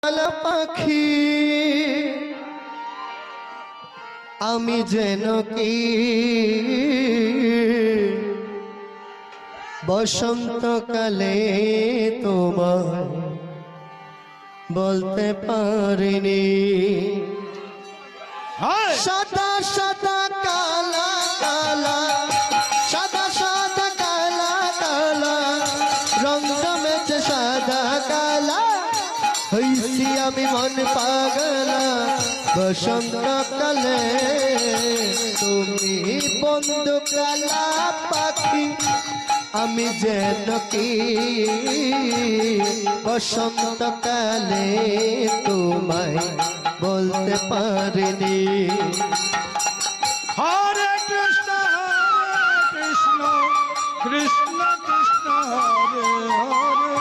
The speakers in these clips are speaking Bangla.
পাখি আমি যেন কি বসন্তকালে তোমায় বলতে পারিনি। সাদা সাদা কালা কালা সাদা সাদা কালা কালা রং জমেছে সাদা কালা হইছি আমি মন পাগলা বসন্তকালে তুমি বন্ধু কালা পাখি আমি যেন কি বসন্তকালে তোমায় বলতে পারিনি। হরে কৃষ্ণ কৃষ্ণ কৃষ্ণ কৃষ্ণ হরে হরে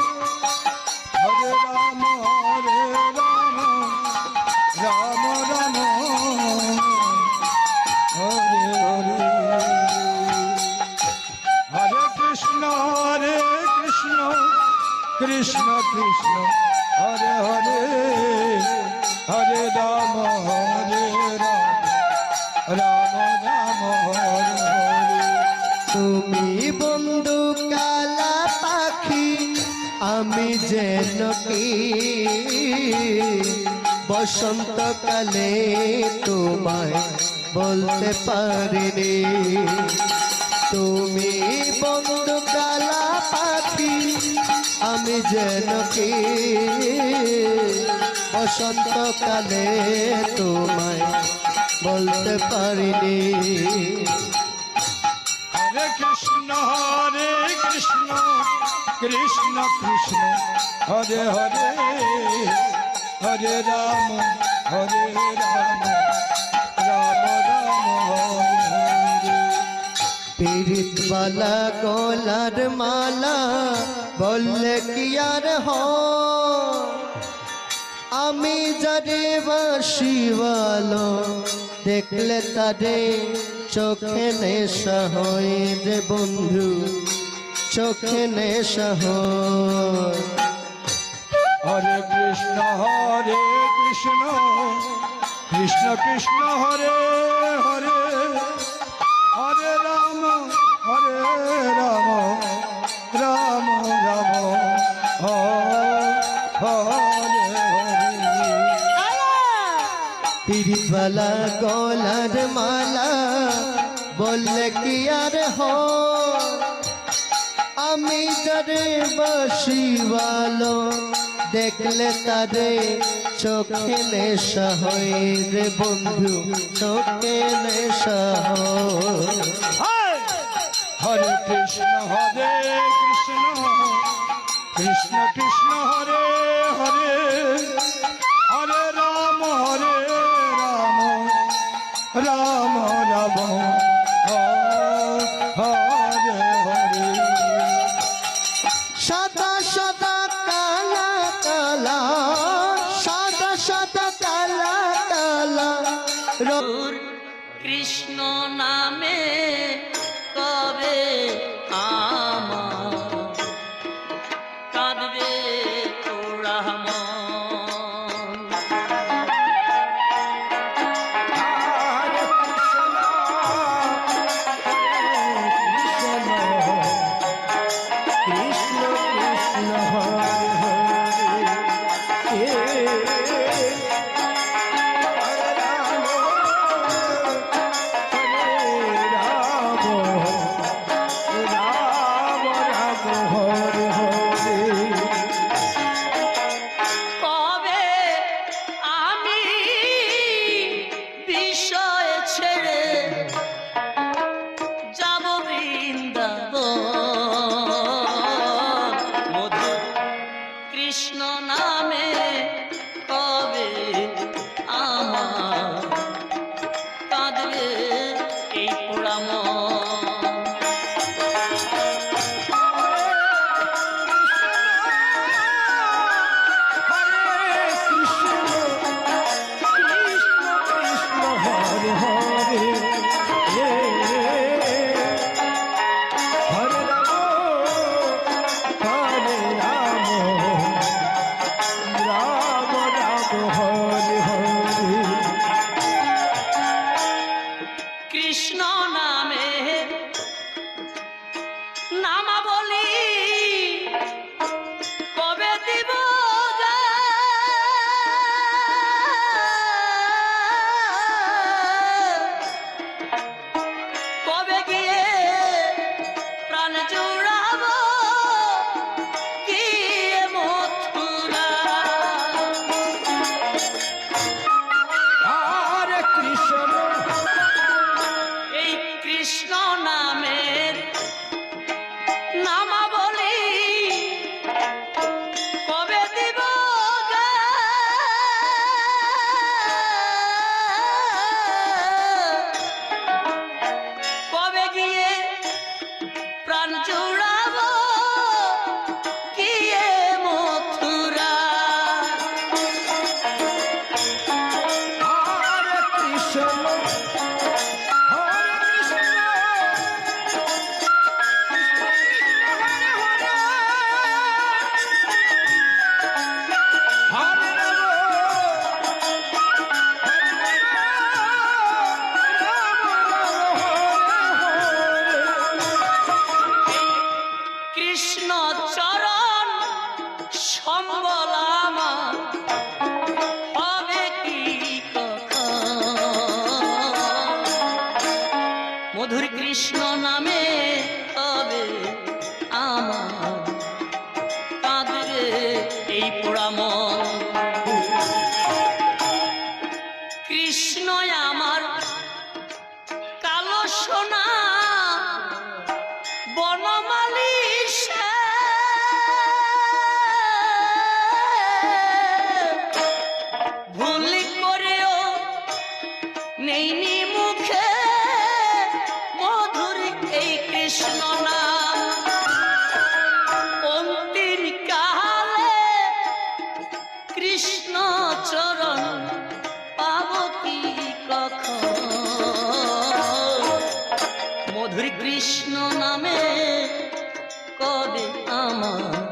হরে রাম রাম রাম হরে হরে হরে কৃষ্ণ কৃষ্ণ কৃষ্ণ হরে হরে হরে রাম রাম রাম হরে হরে। তুমি বন্ধু কালা পাখি আমি যেন কি বসন্তকালে তোমায় বলতে পারিনি। তুমি বন্ধু কালা পাখি আমি যেন কি বসন্তকালে তোমায় বলতে পারিনি। হরে কৃষ্ণ কৃষ্ণ কৃষ্ণ হরে হরে হরে রাম রাম রাম হরে হরে। পীড়িতওয়ালা গলার মালা বললে কি আর আমি যারে বাসিওয়ালো দেখলে তারে চোখে নেশা হয় রে বন্ধু চোখে নেশা হয়। হরে কৃষ্ণ কৃষ্ণ কৃষ্ণ হরে হরে হরে রাম রাম রাম হরে হরে। পীড়িতওয়ালা গলার মালা বললে কি আর আমি যারে বাসিওয়ালো দেখলে তারে চোখে নেশা হয় রে বন্ধু চোখে নেশা হয়। হরে কৃষ্ণ কৃষ্ণ কৃষ্ণ হরে হরে হরে রাম রাম রাম হরে হরে। সাদা সাদা কালা কালা সাদা সাদা কালা কালা কৃষ্ণ নামে কবে আমার কাঁদবে তোরা কৃষ্ণ নামে কবে হরে হরে কৃষ্ণ নামে নামা বলি কবে দিব গা? কবে গিয়ে প্রাণ জুড়াবো গিয়ে মথুরা? হরে কৃষ্ণ এই কৃষ্ণ নামের নামা বলি কবে দিব গা? কবে গিয়ে প্রাণ জুড়াবো গিয়ে মথুরা? হরে কৃষ্ণ হরে কৃষ্ণ হরে কৃষ্ণ চরণ সম্বল আমার হবে কি কখন? মধুর কৃষ্ণ নামে হবে আমার কাঁদবে এই পোড়া মন। কৃষ্ণ আমার কালো সোনা বনমালী সে, ভুল করেও নেইনি মুখে মধুর এই কৃষ্ণ নাম। অন্তিম কালে কৃষ্ণ চরণ পাব কি কখন? মধুর কৃষ্ণ নামে কবে আমার